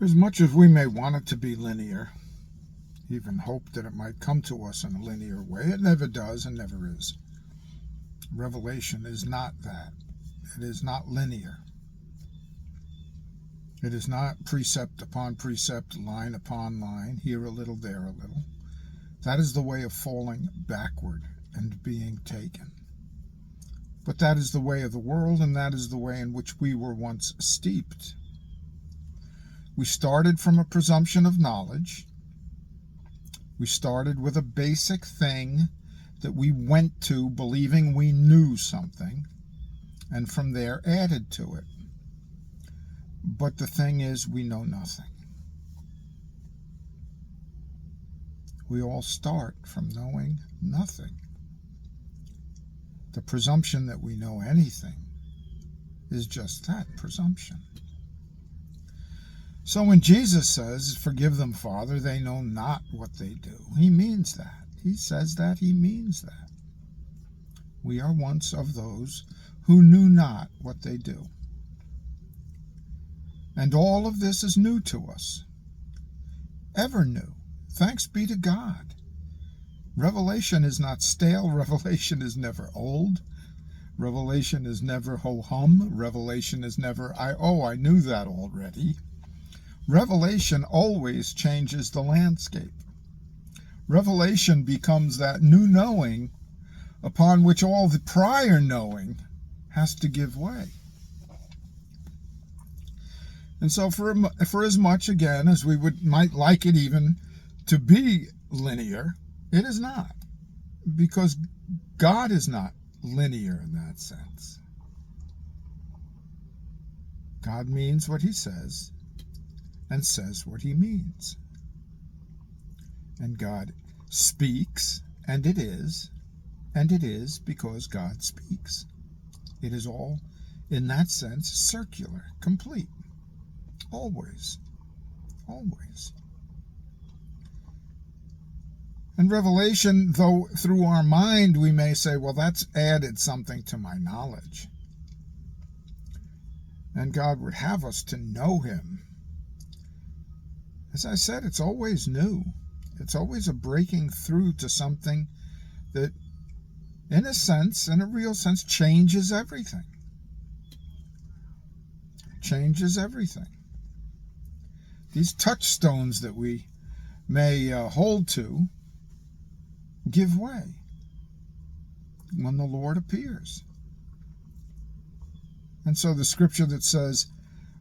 For as much as we may want it to be linear, even hope that it might come to us in a linear way, it never does and never is. Revelation is not that. It is not linear. It is not precept upon precept, line upon line, here a little, there a little. That is the way of falling backward and being taken. But that is the way of the world, and that is the way in which we were once steeped. We started from a presumption of knowledge. We started with a basic thing that we went to believing we knew something, and from there added to it. But the thing is, we know nothing. We all start from knowing nothing. The presumption that we know anything is just that, presumption. So when Jesus says, "Forgive them, Father, they know not what they do," he means that. He says that, he means that. We are once of those who knew not what they do. And all of this is new to us. Ever new. Thanks be to God. Revelation is not stale. Revelation is never old. Revelation is never ho-hum. Revelation is never, I knew that already. Revelation always changes the landscape. Revelation becomes that new knowing upon which all the prior knowing has to give way. And so for as much, again, as we might like it even to be linear, it is not. Because God is not linear in that sense. God means what he says and says what he means. And God speaks, and it is because God speaks. It is all, in that sense, circular, complete. Always. Always. And revelation, though through our mind we may say, well, that's added something to my knowledge. And God would have us to know him. As I said, it's always new. It's always a breaking through to something that, in a sense, in a real sense, changes everything. Changes everything. These touchstones that we may hold to give way when the Lord appears. And so the scripture that says,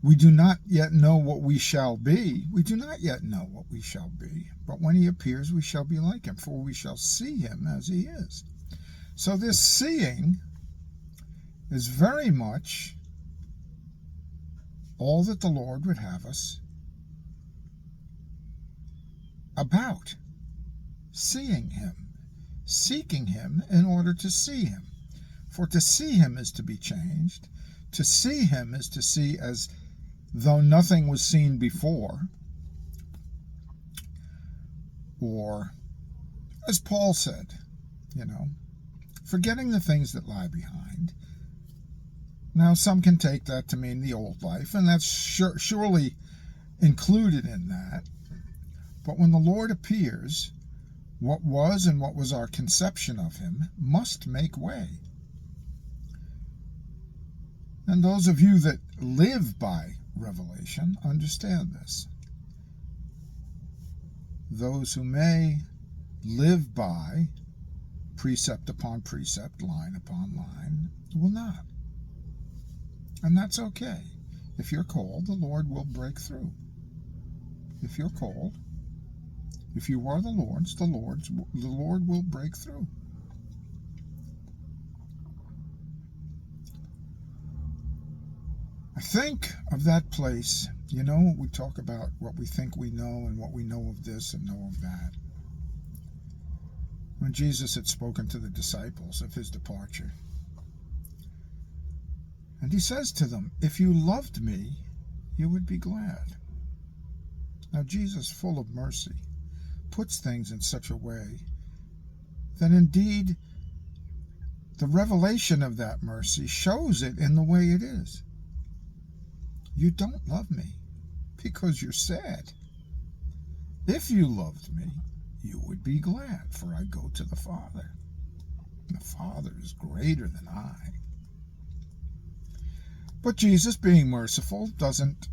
we do not yet know what we shall be. We do not yet know what we shall be. But when he appears, we shall be like him, for we shall see him as he is. So this seeing is very much all that the Lord would have us about. Seeing him. Seeking him in order to see him. For to see him is to be changed. To see him is to see as though nothing was seen before. Or, as Paul said, forgetting the things that lie behind. Now, some can take that to mean the old life, and that's surely included in that. But when the Lord appears, what was and what was our conception of him must make way. And those of you that live by revelation understand this. Those who may live by precept upon precept, line upon line, will not. And that's okay. If you're called, the Lord will break through. If you're called, if you are the Lord's, the Lord will break through. I think of that place, we talk about what we think we know and what we know of this and know of that. When Jesus had spoken to the disciples of his departure, and he says to them, if you loved me, you would be glad. Now Jesus, full of mercy, puts things in such a way that indeed the revelation of that mercy shows it in the way it is. You don't love me, because you're sad. If you loved me, you would be glad, for I go to the Father. The Father is greater than I. But Jesus, being merciful, doesn't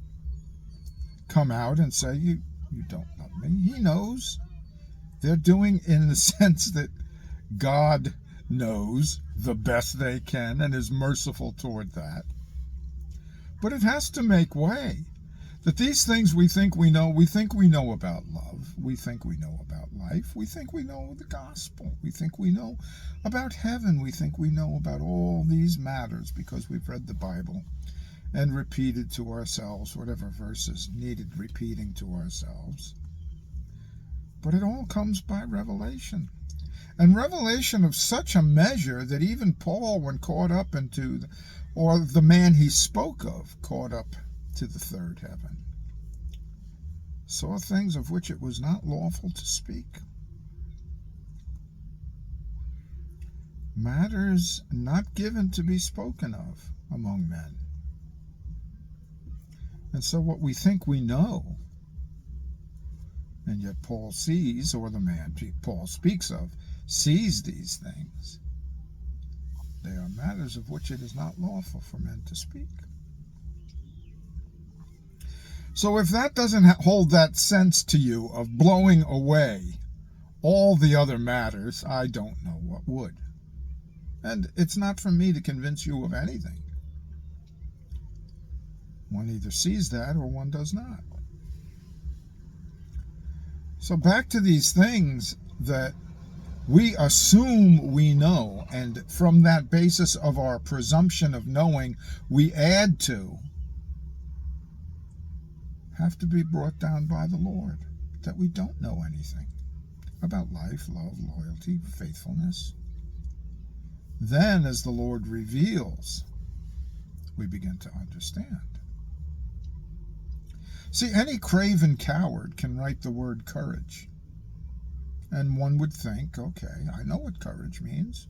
come out and say, you don't love me. He knows. They're doing in the sense that God knows the best they can and is merciful toward that. But it has to make way. That these things we think we know about love, we think we know about life, we think we know the gospel, we think we know about heaven, we think we know about all these matters because we've read the Bible and repeated to ourselves whatever verses needed repeating to ourselves. But it all comes by revelation. And revelation of such a measure that even Paul, when caught up into, or the man he spoke of, caught up to the third heaven, saw things of which it was not lawful to speak. Matters not given to be spoken of among men. And so what we think we know, and yet Paul sees, or the man Paul speaks of, sees these things. They are matters of which it is not lawful for men to speak. So if that doesn't hold that sense to you of blowing away all the other matters, I don't know what would. And it's not for me to convince you of anything. One either sees that or one does not. So back to these things that we assume we know, and from that basis of our presumption of knowing, we add to, have to be brought down by the Lord, that we don't know anything about life, love, loyalty, faithfulness. Then, as the Lord reveals, we begin to understand. See, any craven coward can write the word courage. And one would think, okay, I know what courage means.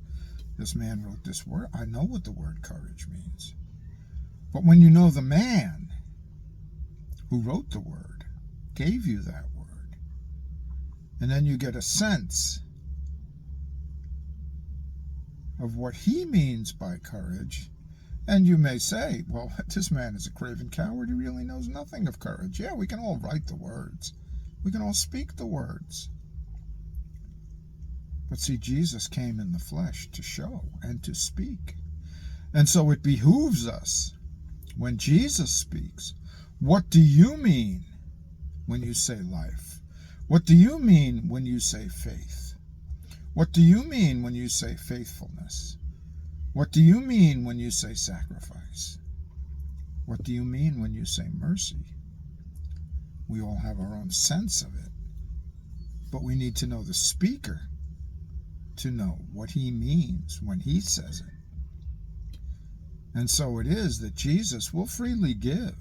This man wrote this word. I know what the word courage means. But when you know the man who wrote the word, gave you that word, and then you get a sense of what he means by courage, and you may say, well, this man is a craven coward. He really knows nothing of courage. Yeah, we can all write the words. We can all speak the words. But see, Jesus came in the flesh to show and to speak. And so it behooves us, when Jesus speaks, what do you mean when you say life? What do you mean when you say faith? What do you mean when you say faithfulness? What do you mean when you say sacrifice? What do you mean when you say mercy? We all have our own sense of it, but we need to know the speaker to know what he means when he says it. And so it is that Jesus will freely give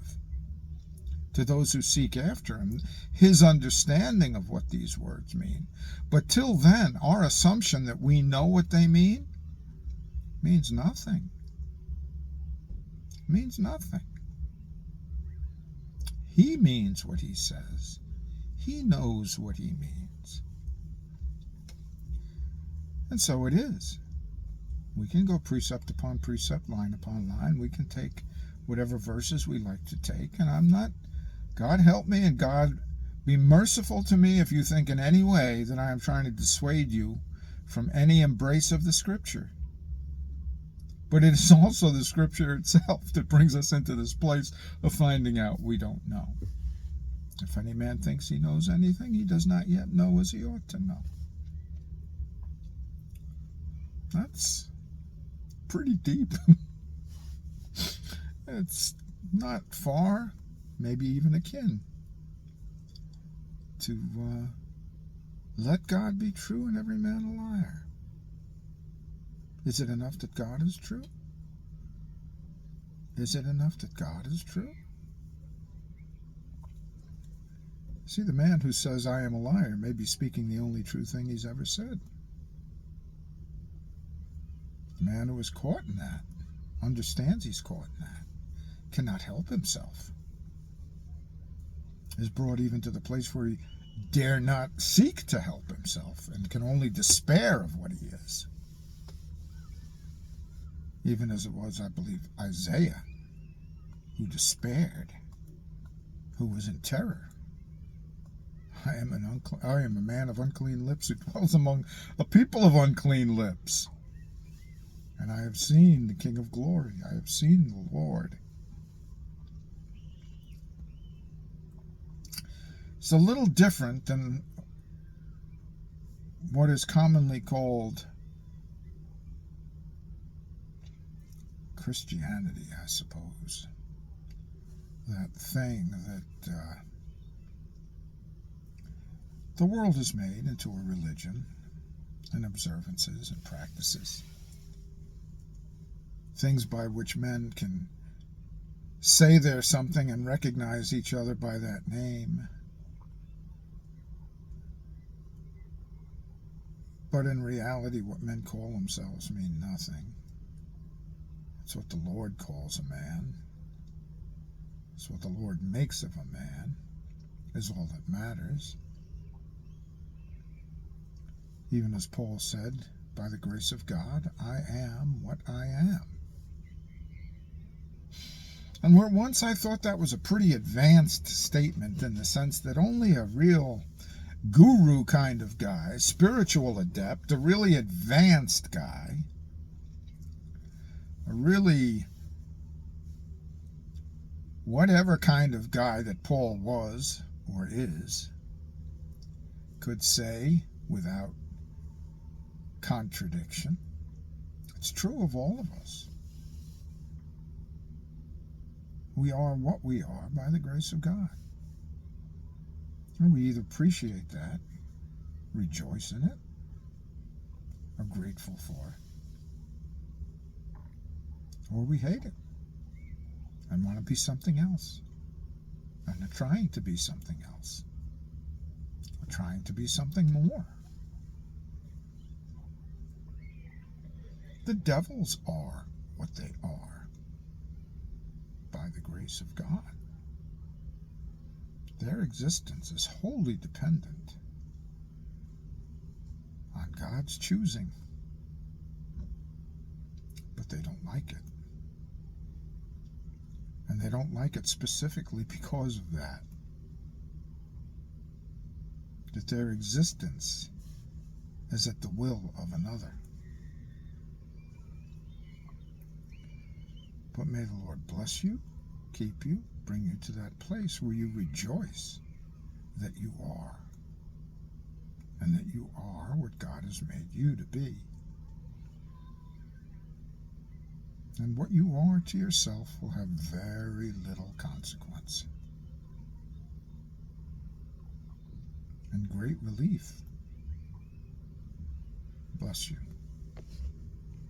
to those who seek after him his understanding of what these words mean. But till then, our assumption that we know what they mean means nothing. Means nothing. He means what he says. He knows what he means. And so it is. We can go precept upon precept, line upon line. We can take whatever verses we like to take. And I'm not, God help me and God be merciful to me if you think in any way that I am trying to dissuade you from any embrace of the Scripture. But it is also the Scripture itself that brings us into this place of finding out we don't know. If any man thinks he knows anything, he does not yet know as he ought to know. That's pretty deep. It's not far, maybe even akin to let God be true and every man a liar. Is it enough that God is true? Is it enough that God is true? See, the man who says, I am a liar, may be speaking the only true thing he's ever said. The man who is caught in that, understands he's caught in that, cannot help himself. is brought even to the place where he dare not seek to help himself and can only despair of what he is. Even as it was, I believe, Isaiah, who despaired, who was in terror. I am a man of unclean lips who dwells among a people of unclean lips. And I have seen the King of glory. I have seen the Lord. It's a little different than what is commonly called Christianity, I suppose. That thing that the world has made into a religion and observances and practices. Things by which men can say they're something and recognize each other by that name. But in reality, what men call themselves mean nothing. It's what the Lord calls a man. It's what the Lord makes of a man, is all that matters. Even as Paul said, by the grace of God, I am what I am. And where once I thought that was a pretty advanced statement in the sense that only a real guru kind of guy, spiritual adept, a really advanced guy, a really whatever kind of guy that Paul was or is, could say without contradiction. It's true of all of us. We are what we are by the grace of God. And we either appreciate that, rejoice in it, are grateful for it, or we hate it and want to be something else, and are trying to be something else, or trying to be something more. The devils are what they are by the grace of God. Their existence is wholly dependent on God's choosing, but they don't like it. And they don't like it specifically because of that. That their existence is at the will of another. But may the Lord bless you, keep you, bring you to that place where you rejoice that you are, and that you are what God has made you to be. And what you are to yourself will have very little consequence and great relief. Bless you.